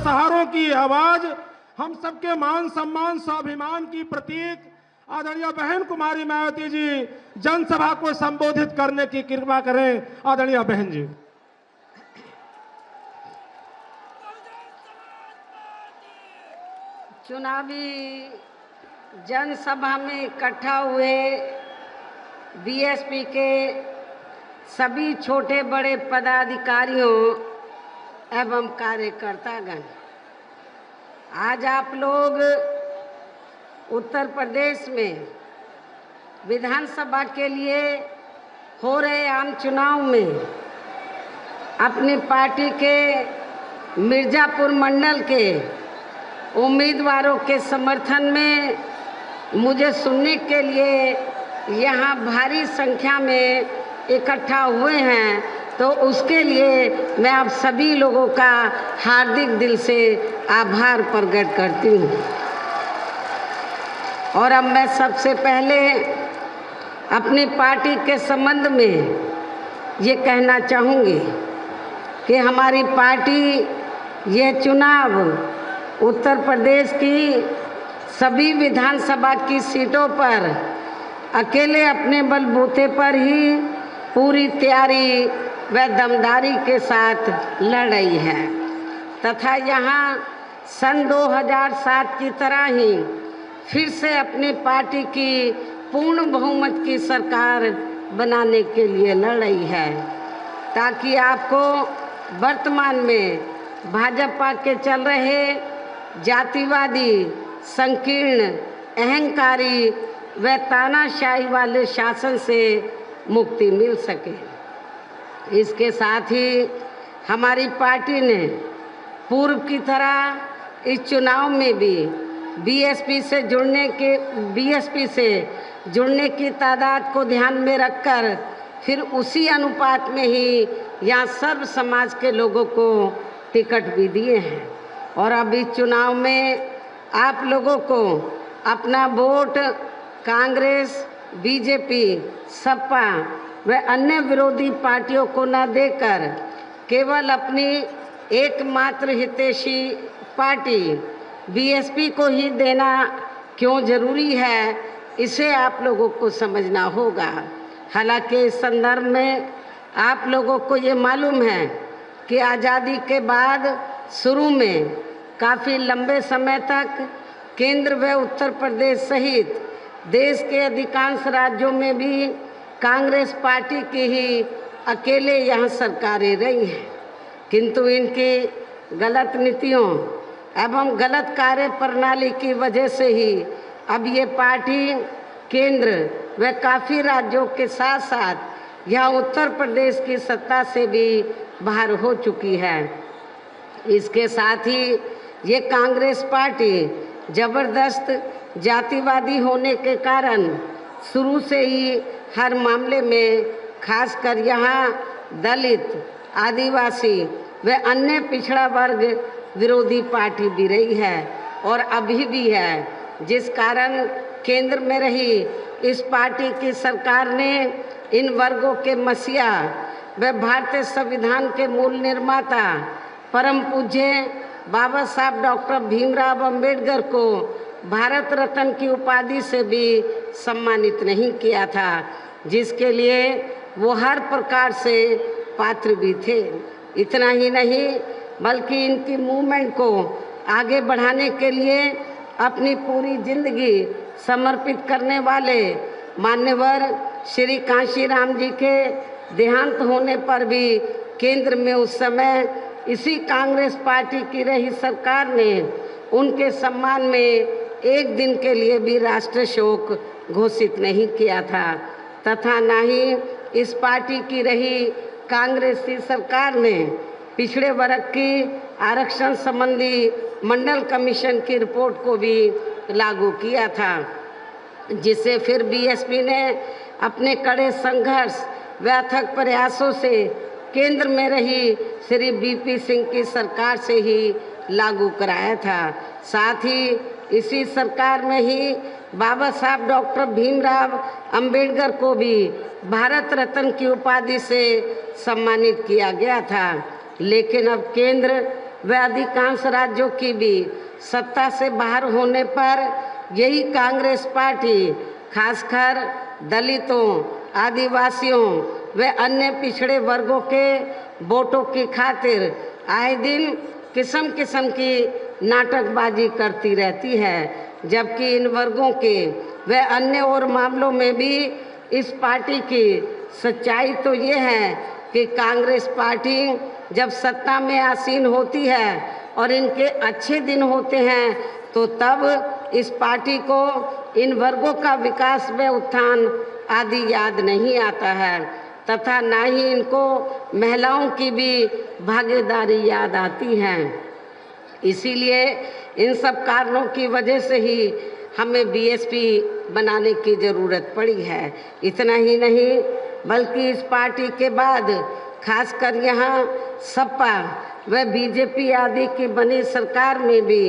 बेसहारों की आवाज, हम सबके मान सम्मान स्वाभिमान की प्रतीक आदरणीय बहन कुमारी मायावती जी जनसभा को संबोधित करने की कृपा करें। आदरणीय बहन जी। चुनावी जनसभा में इकट्ठा हुए बीएसपी के सभी छोटे बड़े पदाधिकारियों एवं कार्यकर्तागण, आज आप लोग उत्तर प्रदेश में विधानसभा के लिए हो रहे आम चुनाव में अपनी पार्टी के मिर्जापुर मंडल के उम्मीदवारों के समर्थन में मुझे सुनने के लिए यहाँ भारी संख्या में इकट्ठा हुए हैं, तो उसके लिए मैं आप सभी लोगों का हार्दिक दिल से आभार प्रकट करती हूँ। और अब मैं सबसे पहले अपनी पार्टी के संबंध में ये कहना चाहूँगी कि हमारी पार्टी यह चुनाव उत्तर प्रदेश की सभी विधानसभा की सीटों पर अकेले अपने बलबूते पर ही पूरी तैयारी व दमदारी के साथ लड़ रही है तथा यहाँ सन 2007 की तरह ही फिर से अपनी पार्टी की पूर्ण बहुमत की सरकार बनाने के लिए लड़ रही है, ताकि आपको वर्तमान में भाजपा के चल रहे जातिवादी, संकीर्ण, अहंकारी व तानाशाही वाले शासन से मुक्ति मिल सके। इसके साथ ही हमारी पार्टी ने पूर्व की तरह इस चुनाव में भी बीएसपी से जुड़ने की तादाद को ध्यान में रखकर फिर उसी अनुपात में ही यहाँ सर्व समाज के लोगों को टिकट भी दिए हैं। और अब इस चुनाव में आप लोगों को अपना वोट कांग्रेस, बीजेपी, सपा व अन्य विरोधी पार्टियों को न देकर केवल अपनी एकमात्र हितैषी पार्टी बीएसपी को ही देना क्यों जरूरी है, इसे आप लोगों को समझना होगा। हालांकि इस संदर्भ में आप लोगों को ये मालूम है कि आज़ादी के बाद शुरू में काफ़ी लंबे समय तक केंद्र व उत्तर प्रदेश सहित देश के अधिकांश राज्यों में भी कांग्रेस पार्टी की ही अकेले यहाँ सरकारें रही हैं, किंतु इनकी गलत नीतियों एवं गलत कार्य प्रणाली की वजह से ही अब ये पार्टी केंद्र व काफ़ी राज्यों के साथ साथ यहाँ उत्तर प्रदेश की सत्ता से भी बाहर हो चुकी है। इसके साथ ही ये कांग्रेस पार्टी जबरदस्त जातिवादी होने के कारण शुरू से ही हर मामले में खासकर यहाँ दलित, आदिवासी व अन्य पिछड़ा वर्ग विरोधी पार्टी भी रही है और अभी भी है, जिस कारण केंद्र में रही इस पार्टी की सरकार ने इन वर्गों के मसीहा व भारतीय संविधान के मूल निर्माता परम पूज्य बाबा साहब डॉक्टर भीमराव अंबेडकर को भारत रत्न की उपाधि से भी सम्मानित नहीं किया था, जिसके लिए वो हर प्रकार से पात्र भी थे। इतना ही नहीं बल्कि इनकी मूवमेंट को आगे बढ़ाने के लिए अपनी पूरी जिंदगी समर्पित करने वाले मान्यवर श्री कांशीराम जी के देहांत होने पर भी केंद्र में उस समय इसी कांग्रेस पार्टी की रही सरकार ने उनके सम्मान में एक दिन के लिए भी राष्ट्रीय शोक घोषित नहीं किया था तथा न ही इस पार्टी की रही कांग्रेसी सरकार ने पिछड़े वर्ग की आरक्षण संबंधी मंडल कमीशन की रिपोर्ट को भी लागू किया था, जिसे फिर बीएसपी ने अपने कड़े संघर्ष व अथक प्रयासों से केंद्र में रही श्री बीपी सिंह की सरकार से ही लागू कराया था। साथ ही इसी सरकार में ही बाबा साहब डॉक्टर भीमराव अंबेडकर को भी भारत रत्न की उपाधि से सम्मानित किया गया था। लेकिन अब केंद्र व अधिकांश राज्यों की भी सत्ता से बाहर होने पर यही कांग्रेस पार्टी खासकर दलितों, आदिवासियों व अन्य पिछड़े वर्गों के वोटों की खातिर आए दिन किस्म किस्म की नाटकबाजी करती रहती है, जबकि इन वर्गों के व अन्य और मामलों में भी इस पार्टी की सच्चाई तो ये है कि कांग्रेस पार्टी जब सत्ता में आसीन होती है और इनके अच्छे दिन होते हैं तो तब इस पार्टी को इन वर्गों का विकास व उत्थान आदि याद नहीं आता है तथा ना ही इनको महिलाओं की भी भागीदारी याद आती है। इसीलिए इन सब कारणों की वजह से ही हमें बीएसपी बनाने की ज़रूरत पड़ी है। इतना ही नहीं बल्कि इस पार्टी के बाद खासकर यहाँ सपा व बीजेपी आदि की बनी सरकार में भी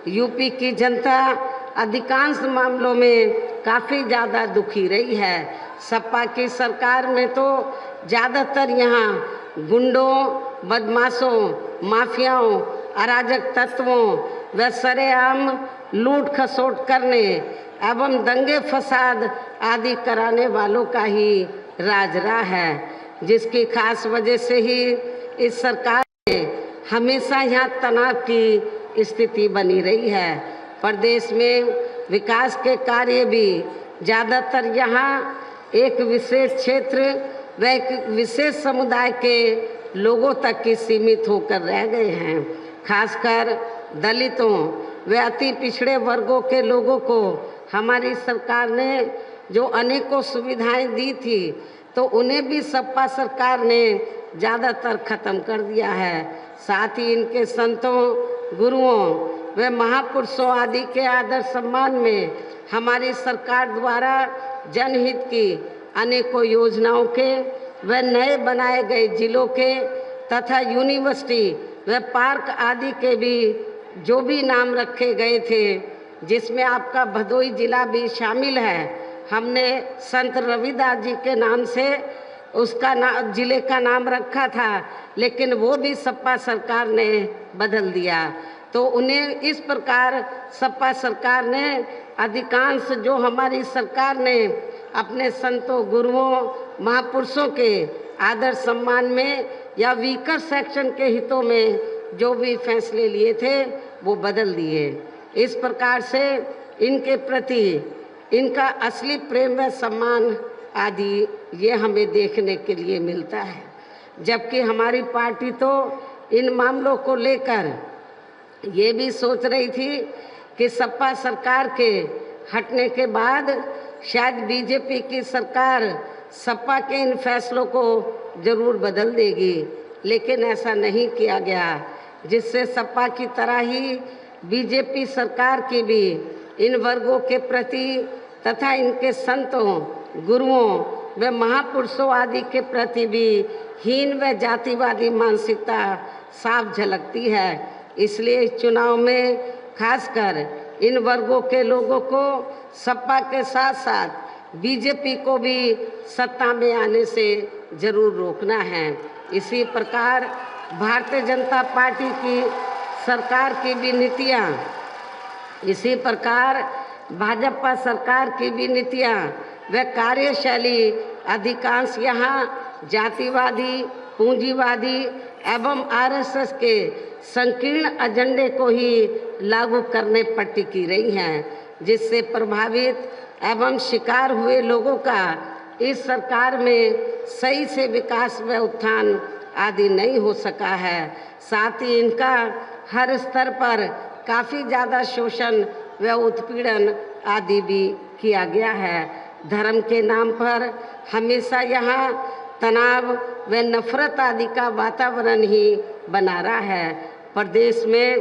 यूपी की जनता अधिकांश मामलों में काफ़ी ज़्यादा दुखी रही है। सपा की सरकार में तो ज़्यादातर यहाँ गुंडों, बदमाशों, माफियाओं, अराजक तत्वों व सरेआम लूट खसोट करने एवं दंगे फसाद आदि कराने वालों का ही राज रहा है, जिसकी खास वजह से ही इस सरकार में हमेशा यहाँ तनाव की स्थिति बनी रही है। प्रदेश में विकास के कार्य भी ज़्यादातर यहाँ एक विशेष क्षेत्र व एक विशेष समुदाय के लोगों तक ही सीमित होकर रह गए हैं। खासकर दलितों व अति पिछड़े वर्गों के लोगों को हमारी सरकार ने जो अनेकों सुविधाएं दी थी तो उन्हें भी सपा सरकार ने ज़्यादातर ख़त्म कर दिया है। साथ ही इनके संतों, गुरुओं व महापुरुषों आदि के आदर सम्मान में हमारी सरकार द्वारा जनहित की अनेकों योजनाओं के व नए बनाए गए जिलों के तथा यूनिवर्सिटी व पार्क आदि के भी जो भी नाम रखे गए थे, जिसमें आपका भदोई जिला भी शामिल है। हमने संत रविदास जी के नाम से उसका जिले का नाम रखा था, लेकिन वो भी सपा सरकार ने बदल दिया। तो उन्हें इस प्रकार सपा सरकार ने अधिकांश जो हमारी सरकार ने अपने संतों, गुरुओं, महापुरुषों के आदर सम्मान में या वीकर सेक्शन के हितों में जो भी फैसले लिए थे वो बदल दिए। इस प्रकार से इनके प्रति इनका असली प्रेम व सम्मान आदि ये हमें देखने के लिए मिलता है, जबकि हमारी पार्टी तो इन मामलों को लेकर ये भी सोच रही थी कि सपा सरकार के हटने के बाद शायद बीजेपी की सरकार सपा के इन फैसलों को ज़रूर बदल देगी, लेकिन ऐसा नहीं किया गया, जिससे सपा की तरह ही बीजेपी सरकार की भी इन वर्गों के प्रति तथा इनके संतों, गुरुओं व महापुरुषों आदि के प्रति भी हीन व जातिवादी मानसिकता साफ झलकती है। इसलिए इस चुनाव में खासकर इन वर्गों के लोगों को सपा के साथ साथ बीजेपी को भी सत्ता में आने से जरूर रोकना है। इसी प्रकार भारतीय जनता पार्टी की सरकार की भी नीतियाँ, इसी प्रकार भाजपा सरकार की भी नीतियाँ व कार्यशैली अधिकांश यहाँ जातिवादी, पूंजीवादी एवं आरएसएस के संकीर्ण एजेंडे को ही लागू करने पर टिकी रही हैं, जिससे प्रभावित एवं शिकार हुए लोगों का इस सरकार में सही से विकास व उत्थान आदि नहीं हो सका है। साथ ही इनका हर स्तर पर काफ़ी ज़्यादा शोषण व उत्पीड़न आदि भी किया गया है। धर्म के नाम पर हमेशा यहाँ तनाव व नफरत आदि का वातावरण ही बना रहा है। प्रदेश में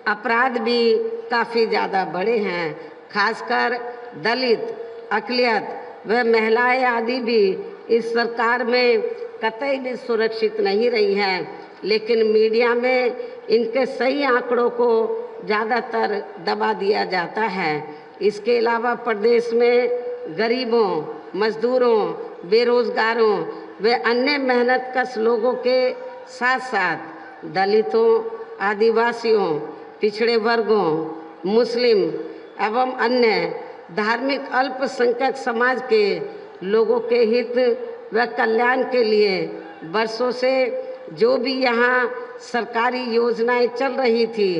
अपराध भी काफ़ी ज़्यादा बढ़े हैं, खासकर दलित, अक़लियत व महिलाएं आदि भी इस सरकार में कतई भी सुरक्षित नहीं रही हैं, लेकिन मीडिया में इनके सही आंकड़ों को ज़्यादातर दबा दिया जाता है। इसके अलावा प्रदेश में गरीबों, मजदूरों, बेरोजगारों व अन्य मेहनतकश लोगों के साथ साथ दलितों, आदिवासियों, पिछड़े वर्गों, मुस्लिम एवं अन्य धार्मिक अल्पसंख्यक समाज के लोगों के हित व कल्याण के लिए वर्षों से जो भी यहाँ सरकारी योजनाएं चल रही थी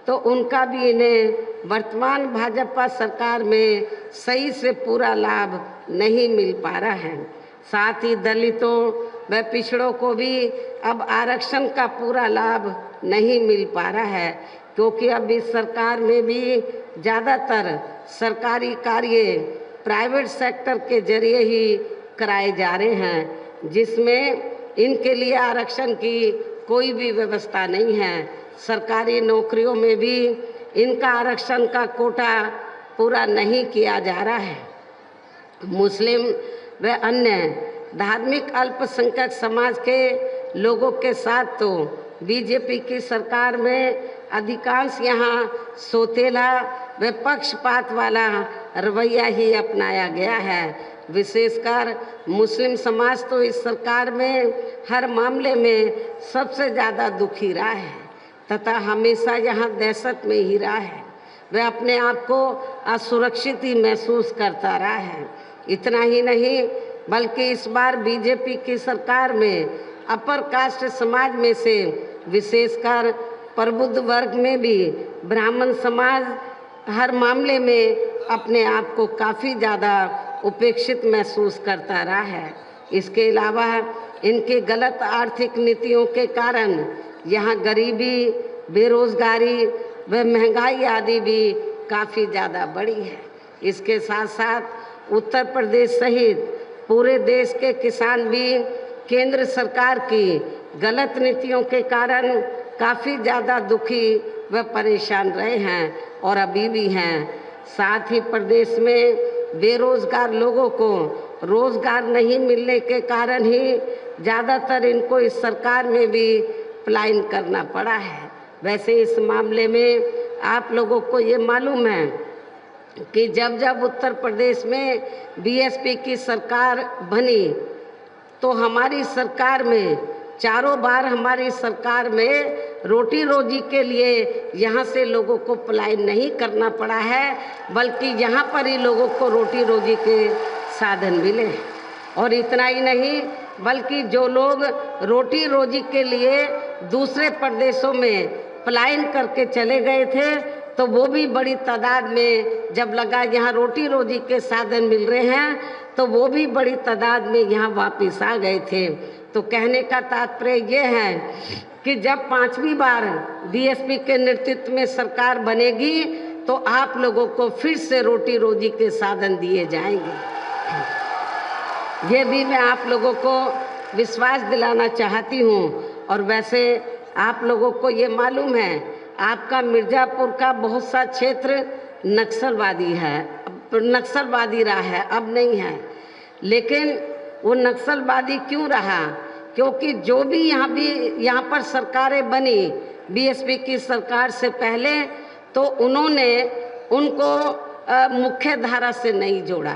तो उनका भी इन्हें वर्तमान भाजपा सरकार में सही से पूरा लाभ नहीं मिल पा रहा है। साथ ही दलितों व पिछड़ों को भी अब आरक्षण का पूरा लाभ नहीं मिल पा रहा है, क्योंकि अब इस सरकार में भी ज़्यादातर सरकारी कार्य प्राइवेट सेक्टर के जरिए ही कराए जा रहे हैं, जिसमें इनके लिए आरक्षण की कोई भी व्यवस्था नहीं है। सरकारी नौकरियों में भी इनका आरक्षण का कोटा पूरा नहीं किया जा रहा है। मुस्लिम व अन्य धार्मिक अल्पसंख्यक समाज के लोगों के साथ तो बीजेपी की सरकार में अधिकांश यहाँ सौतेला व पक्षपात वाला रवैया ही अपनाया गया है। विशेषकर मुस्लिम समाज तो इस सरकार में हर मामले में सबसे ज़्यादा दुखी रहा है तथा हमेशा यहाँ दहशत में ही रहा है। वह अपने आप को असुरक्षित ही महसूस करता रहा है। इतना ही नहीं बल्कि इस बार बीजेपी की सरकार में अपर कास्ट समाज में से विशेषकर प्रबुद्ध वर्ग में भी ब्राह्मण समाज हर मामले में अपने आप को काफ़ी ज़्यादा उपेक्षित महसूस करता रहा है। इसके अलावा इनके गलत आर्थिक नीतियों के कारण यहाँ गरीबी, बेरोजगारी व महंगाई आदि भी काफ़ी ज़्यादा बढ़ी है। इसके साथ साथ उत्तर प्रदेश सहित पूरे देश के किसान भी केंद्र सरकार की गलत नीतियों के कारण काफ़ी ज़्यादा दुखी व परेशान रहे हैं और अभी भी हैं। साथ ही प्रदेश में बेरोजगार लोगों को रोजगार नहीं मिलने के कारण ही ज़्यादातर इनको इस सरकार में भी पलायन करना पड़ा है। वैसे इस मामले में आप लोगों को ये मालूम है कि जब जब उत्तर प्रदेश में बीएसपी की सरकार बनी तो हमारी सरकार में चारों बार हमारी सरकार में रोटी रोजी के लिए यहाँ से लोगों को पलायन नहीं करना पड़ा है, बल्कि यहाँ पर ही लोगों को रोटी रोजी के साधन मिले। और इतना ही नहीं बल्कि जो लोग रोटी रोजी के लिए दूसरे प्रदेशों में पलायन करके चले गए थे तो वो भी बड़ी तादाद में जब लगा यहाँ रोटी रोजी के साधन मिल रहे हैं तो वो भी बड़ी तादाद में यहाँ वापस आ गए थे। तो कहने का तात्पर्य ये है कि जब 5वीं बार बीएसपी के नेतृत्व में सरकार बनेगी तो आप लोगों को फिर से रोटी रोजी के साधन दिए जाएंगे। ये भी मैं आप लोगों को विश्वास दिलाना चाहती हूँ। और वैसे आप लोगों को ये मालूम है आपका मिर्ज़ापुर का बहुत सा क्षेत्र नक्सलवादी है, नक्सलवादी रहा है, अब नहीं है। लेकिन वो नक्सलवादी क्यों रहा? क्योंकि जो भी यहाँ पर सरकारें बनी बीएसपी की सरकार से पहले तो उन्होंने उनको मुख्य धारा से नहीं जोड़ा।